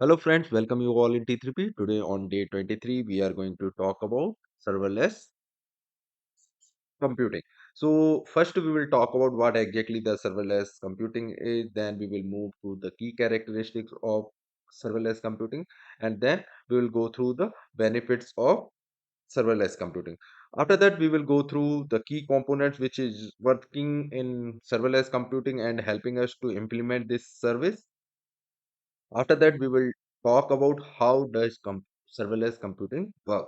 Hello friends, welcome you all in T3P. Today on day 23, we are going to talk about serverless computing. So first we will talk about what exactly the serverless computing is, then we will move to the key characteristics of serverless computing, and then we will go through the benefits of serverless computing. After that, we will go through the key components which is working in serverless computing and helping us to implement this service. After that, we will talk about how does serverless computing work.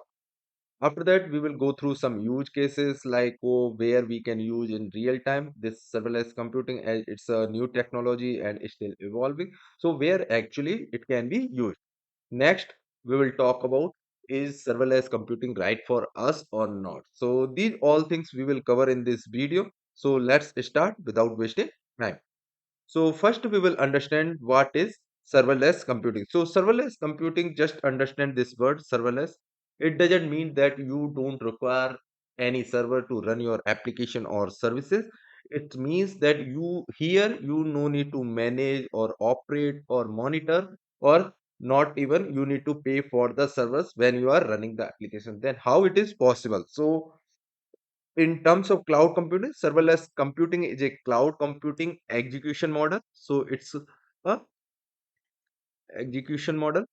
After that, we will go through some use cases like where we can use in real time this serverless computing as it's a new technology and it's still evolving. So where actually it can be used. Next, we will talk about is serverless computing right for us or not. So these all things we will cover in this video. So let's start without wasting time. So first we will understand what is serverless computing. So serverless computing, just understand this word serverless. It doesn't mean that you don't require any server to run your application or services. It means that you no need to manage or operate or monitor, or not even you need to pay for the servers when you are running the application. Then how it is possible? So in terms of cloud computing, serverless computing is a cloud computing execution model. So it's a execution model,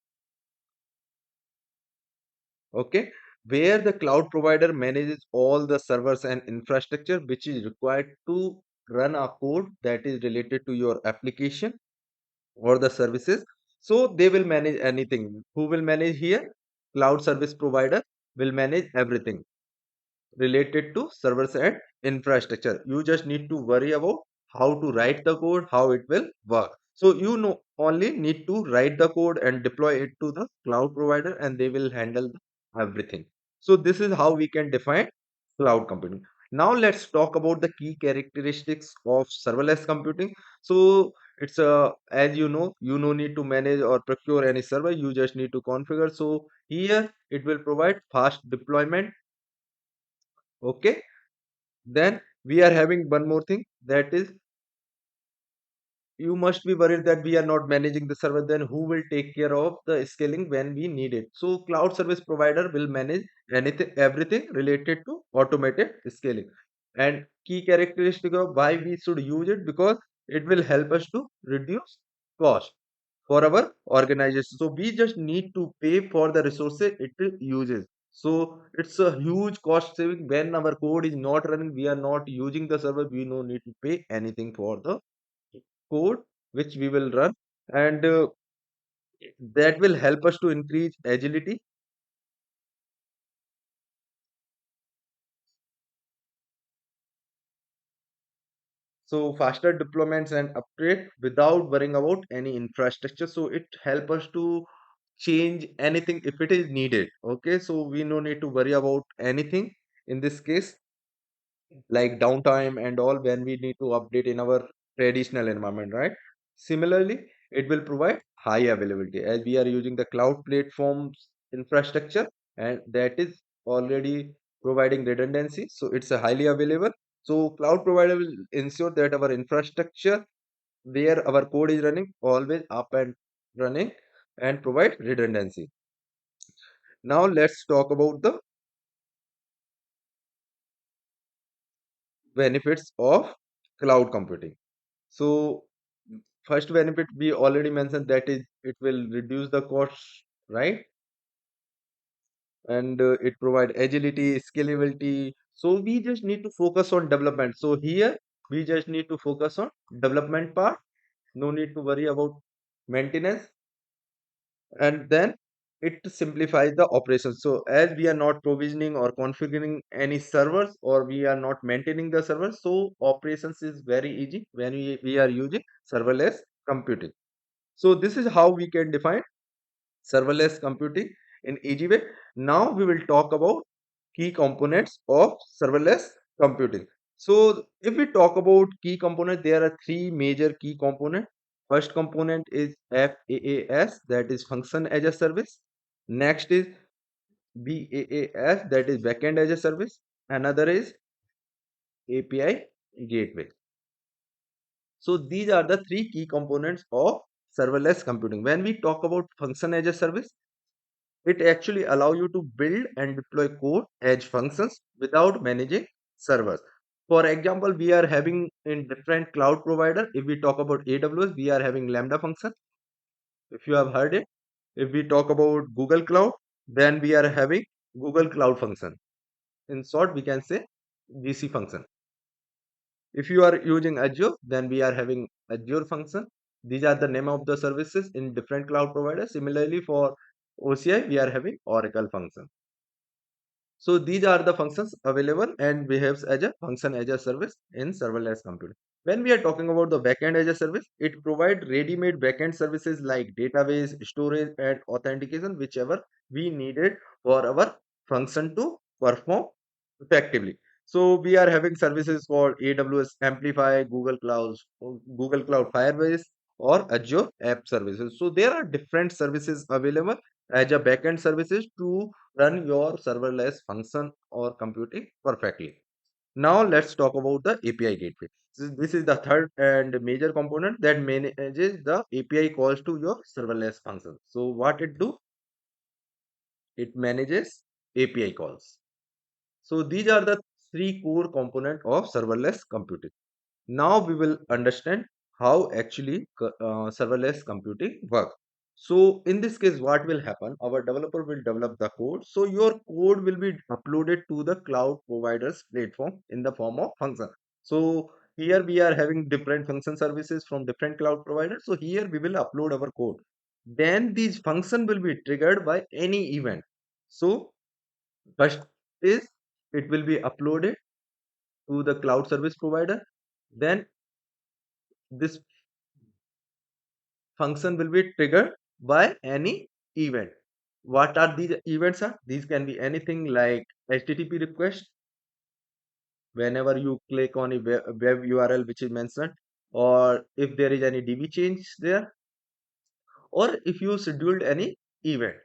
okay, where the cloud provider manages all the servers and infrastructure which is required to run a code that is related to your application or the services. So they will manage anything. Who will manage here? Cloud service provider will manage everything related to servers and infrastructure. You just need to worry about how to write the code, how it will work. So you know only need to write the code and deploy it to the cloud provider and they will handle everything. So this is how we can define cloud computing. Now let's talk about the key characteristics of serverless computing. So it's as you no need to manage or procure any server, you just need to configure. So here it will provide fast deployment. Okay, then we are having one more thing, that is you must be worried that we are not managing the server. Then who will take care of the scaling when we need it? So cloud service provider will manage everything related to automated scaling. And key characteristic of why we should use it, because it will help us to reduce cost for our organization. So we just need to pay for the resources it uses. So it's a huge cost saving. When our code is not running, we are not using the server, we no need to pay anything for the code which we will run. And that will help us to increase agility. So faster deployments and upgrade without worrying about any infrastructure. So it help us to change anything if it is needed. Okay, so we no need to worry about anything in this case, like downtime and all, when we need to update in our traditional environment, right? Similarly, it will provide high availability as we are using the cloud platforms infrastructure, and that is already providing redundancy, so it's a highly available. So cloud provider will ensure that our infrastructure where our code is running always up and running and provide redundancy. Now let's talk about the benefits of cloud computing. So first benefit we already mentioned, that is it will reduce the cost, right? And it provide agility, scalability. So we just need to focus on development. So here we just need to focus on development part. No need to worry about maintenance. And then it simplifies the operation. So as we are not provisioning or configuring any servers, or we are not maintaining the servers, so operations is very easy when we are using serverless computing. So this is how we can define serverless computing in easy way. Now we will talk about key components of serverless computing. So if we talk about key component, there are three major key component. First component is FaaS, that is function as a service. Next is BaaS, that is backend as a service. Another is API gateway. So these are the three key components of serverless computing. When we talk about function as a service, it actually allow you to build and deploy code edge functions without managing servers. For example, we are having in different cloud provider. If we talk about AWS, we are having Lambda function. If you have heard it, if we talk about Google Cloud, then we are having Google Cloud function. In short, we can say GC function. If you are using Azure, then we are having Azure function. These are the name of the services in different cloud providers. Similarly, for OCI, we are having Oracle function. So these are the functions available and behaves as a function as a service in serverless computing. When we are talking about the backend as a service, it provides ready-made backend services like database, storage, and authentication, whichever we needed for our function to perform effectively. So we are having services called AWS Amplify, Google Cloud Firebase, or Azure App Services. So there are different services available as a backend services to run your serverless function or computing perfectly. Now let's talk about the API gateway. This is the third and major component that manages the API calls to your serverless function. So what it do? It manages API calls. So these are the three core components of serverless computing. Now we will understand how actually serverless computing works. So in this case, what will happen? Our developer will develop the code. So your code will be uploaded to the cloud provider's platform in the form of function. So here we are having different function services from different cloud providers. So here we will upload our code. Then these function will be triggered by any event. So first is it will be uploaded to the cloud service provider. Then this function will be triggered by any event. What are these events are? These can be anything like HTTP request whenever you click on a web URL which is mentioned, or if there is any DB change there, or if you scheduled any event.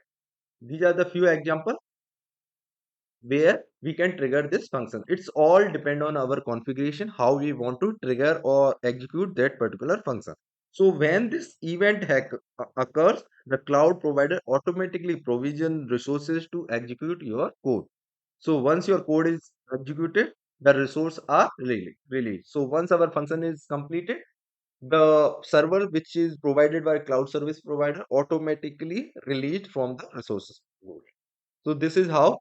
These are the few examples where we can trigger this function. It's all depend on our configuration, how we want to trigger or execute that particular function. So when this event occurs, the cloud provider automatically provision resources to execute your code. So once your code is executed, the resources are released. So once our function is completed, the server which is provided by cloud service provider automatically released from the resources pool. So this is how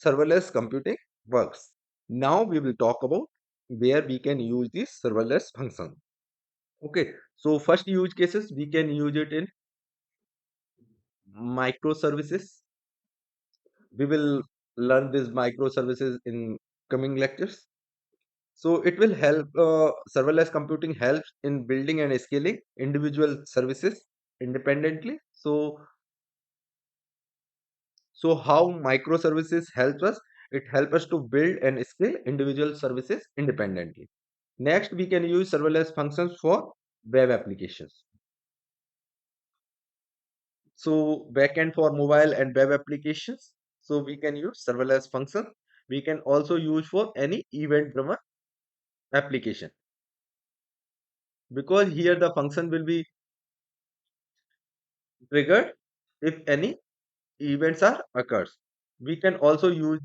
serverless computing works. Now we will talk about where we can use this serverless function. Okay, so first use cases we can use it in microservices. We will learn these microservices in coming lectures. So it will help serverless computing helps in building and scaling individual services independently. So how microservices help us? It helps us to build and scale individual services independently. Next, we can use serverless functions for web applications. So backend for mobile and web applications. So we can use serverless function. We can also use for any event-driven application because here the function will be triggered if any events are occurs. We can also use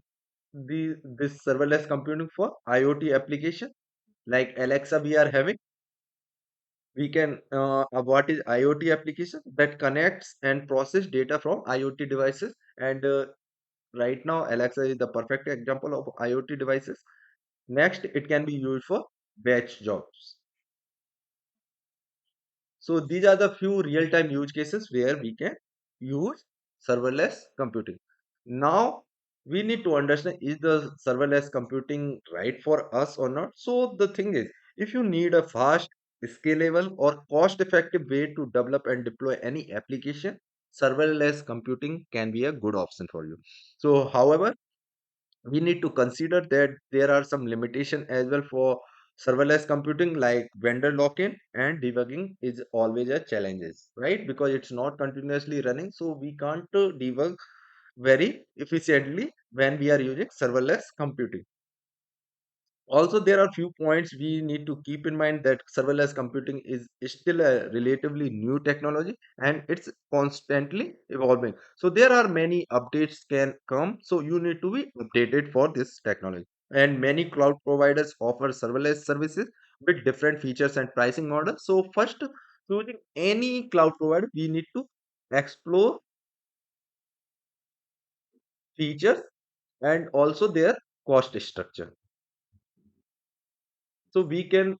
this serverless computing for IoT application like Alexa we are having. We can what is IoT application that connects and process data from IoT devices, and right now Alexa is the perfect example of IoT devices. Next, it can be used for batch jobs. So these are the few real-time use cases where we can use serverless computing. Now we need to understand, is the serverless computing right for us or not? So the thing is, if you need a fast, scalable or cost-effective way to develop and deploy any application, serverless computing can be a good option for you. So however, we need to consider that there are some limitation as well for serverless computing, like vendor lock-in and debugging is always a challenges, right? Because it's not continuously running, so we can't debug very efficiently when we are using serverless computing. Also, there are few points we need to keep in mind that serverless computing is still a relatively new technology and it's constantly evolving. So there are many updates can come. So you need to be updated for this technology. And many cloud providers offer serverless services with different features and pricing models. So first, choosing any cloud provider, we need to explore features and also their cost structure. So we can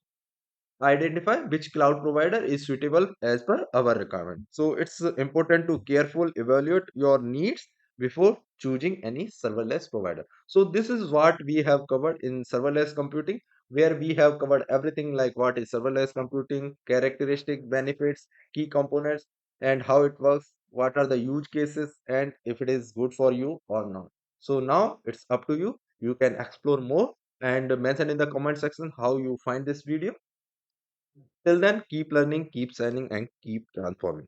identify which cloud provider is suitable as per our requirement. So it's important to careful evaluate your needs before choosing any serverless provider. So this is what we have covered in serverless computing, where we have covered everything like what is serverless computing, characteristic, benefits, key components, and how it works, what are the use cases, and if it is good for you or not. So now it's up to you. You can explore more and mention in the comment section how you find this video. Till then, keep learning, keep signing, and keep transforming.